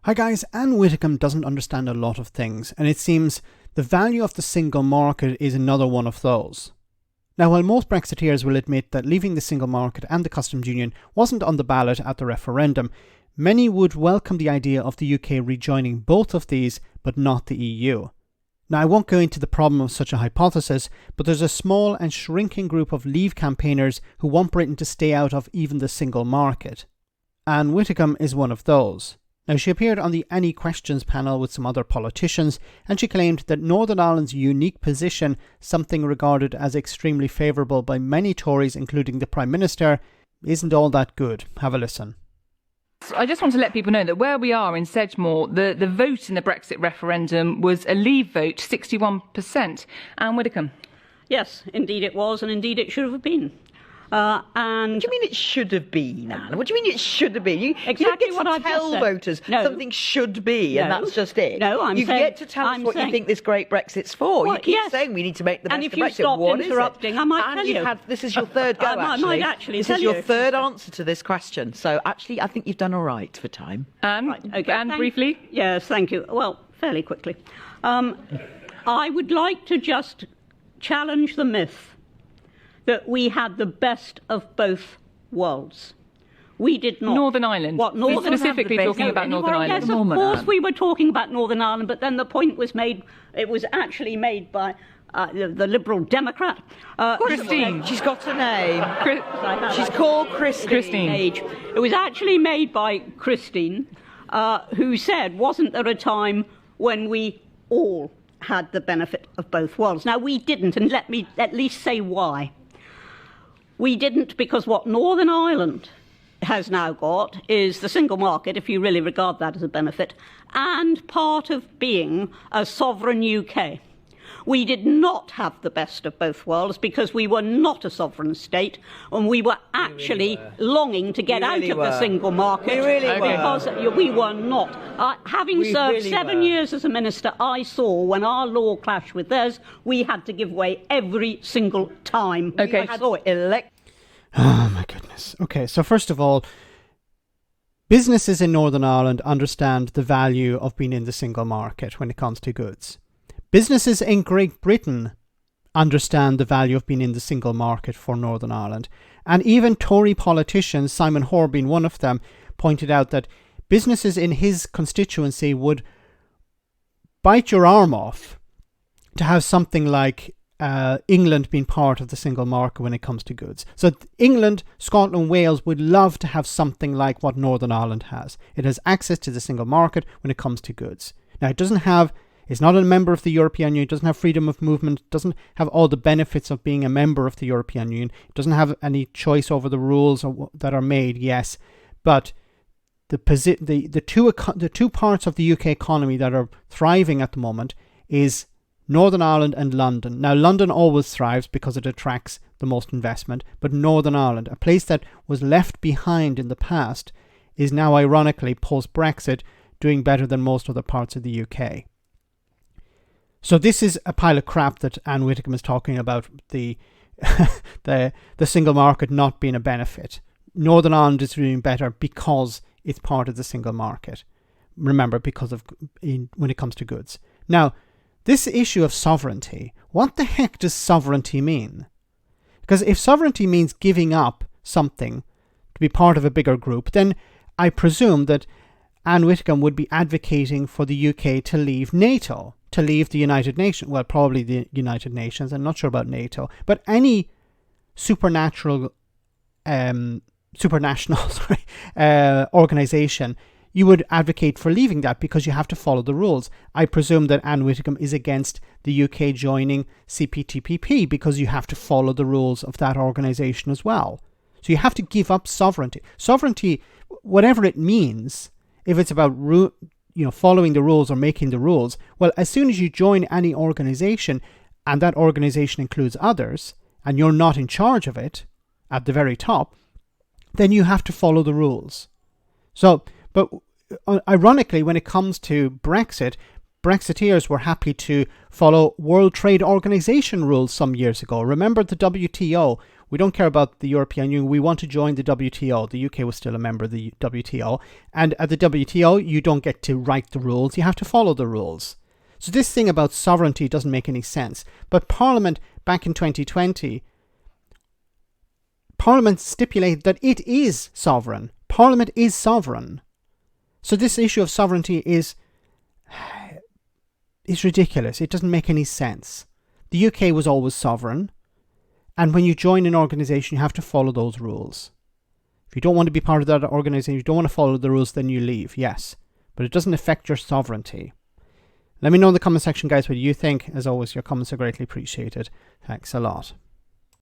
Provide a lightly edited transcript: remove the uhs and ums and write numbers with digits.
Hi guys, Ann Widdecombe doesn't understand a lot of things, and it seems the value of the single market is another one of those. Now, while most Brexiteers will admit that leaving the single market and the customs union wasn't on the ballot at the referendum, many would welcome the idea of the UK rejoining both of these, but not the EU. Now, I won't go into the problem of such a hypothesis, but there's a small and shrinking group of Leave campaigners who want Britain to stay out of even the single market. Ann Widdecombe is one of those. Now, she appeared on the Any Questions panel with some other politicians, and she claimed that Northern Ireland's unique position, something regarded as extremely favourable by many Tories, including the Prime Minister, isn't all that good. Have a listen. I just want to let people know that where we are in Sedgemoor, the vote in the Brexit referendum was a Leave vote, 61%. Ann Widdecombe. Yes, indeed it was, and indeed it should have been. And what do you mean it should have been, Anne? What do you mean it should have been? Exactly you what don't I've get to tell just said. voters something should be, and that's just it. No, you get to tell us what you think this great Brexit's for. Well, you keep saying we need to make the best of Brexit. And if you stopped interrupting, I might tell you. This is your third go, I might actually this tell is you. your third answer to this question. So actually, I think you've done all right for time. Anne, right, okay. Anne, briefly. Yes, thank you. Well, fairly quickly. I would like to just challenge the myth that we had the best of both worlds. We did not. Northern Ireland. What, We're specifically talking about Northern Ireland. Yes, of course we were talking about Northern Ireland, but then the point was made, it was actually made by the Liberal Democrat. Christine. She's got a name. She's called Christine. It was actually made by Christine, who said, wasn't there a time when we all had the benefit of both worlds? Now, we didn't, and let me at least say why. We didn't because what Northern Ireland has now got is the single market, if you really regard that as a benefit, and part of being a sovereign UK. We did not have the best of both worlds because we were not a sovereign state, and we were actually longing to get out of the single market because we were not. Having served 7 years as a minister, I saw when our law clashed with theirs, we had to give way every single time. Okay. I saw it. Oh my goodness. Okay, so first of all, businesses in Northern Ireland understand the value of being in the single market when it comes to goods. Businesses in Great Britain understand the value of being in the single market for Northern Ireland. And even Tory politicians, Simon Hoare being one of them, pointed out that businesses in his constituency would bite your arm off to have something like England being part of the single market when it comes to goods. So England, Scotland, Wales would love to have something like what Northern Ireland has. It has access to the single market when it comes to goods. Now, it's not a member of the European Union, it doesn't have freedom of movement, it doesn't have all the benefits of being a member of the European Union, it doesn't have any choice over the rules that are made, yes, but the two parts of the UK economy that are thriving at the moment is Northern Ireland and London. Now, London always thrives because it attracts the most investment, but Northern Ireland, a place that was left behind in the past, is now ironically, post-Brexit, doing better than most other parts of the UK. So this is a pile of crap that Ann Widdecombe is talking about, the single market not being a benefit. Northern Ireland is doing better because it's part of the single market. Remember, because of when it comes to goods. Now, this issue of sovereignty, what the heck does sovereignty mean? Because if sovereignty means giving up something to be part of a bigger group, then I presume that Ann Widdecombe would be advocating for the UK to leave NATO, to leave the United Nations. Well, probably the United Nations. I'm not sure about NATO. But any supranational organisation, you would advocate for leaving that because you have to follow the rules. I presume that Ann Widdecombe is against the UK joining CPTPP because you have to follow the rules of that organisation as well. So you have to give up sovereignty. Sovereignty, whatever it means, if it's about following the rules or making the rules, well, as soon as you join any organisation and that organisation includes others and you're not in charge of it at the very top, then you have to follow the rules. So, but ironically, when it comes to Brexit, Brexiteers were happy to follow World Trade Organization rules some years ago. Remember, the WTO We don't care about the European Union. We want to join the WTO. The UK was still a member of the WTO. And at the WTO, you don't get to write the rules. You have to follow the rules. So this thing about sovereignty doesn't make any sense. But Parliament, back in 2020, Parliament stipulated that it is sovereign. Parliament is sovereign. So this issue of sovereignty is ridiculous. It doesn't make any sense. The UK was always sovereign. And when you join an organisation, you have to follow those rules. If you don't want to be part of that organisation, you don't want to follow the rules, then you leave, yes. But it doesn't affect your sovereignty. Let me know in the comment section, guys, what you think. As always, your comments are greatly appreciated. Thanks a lot.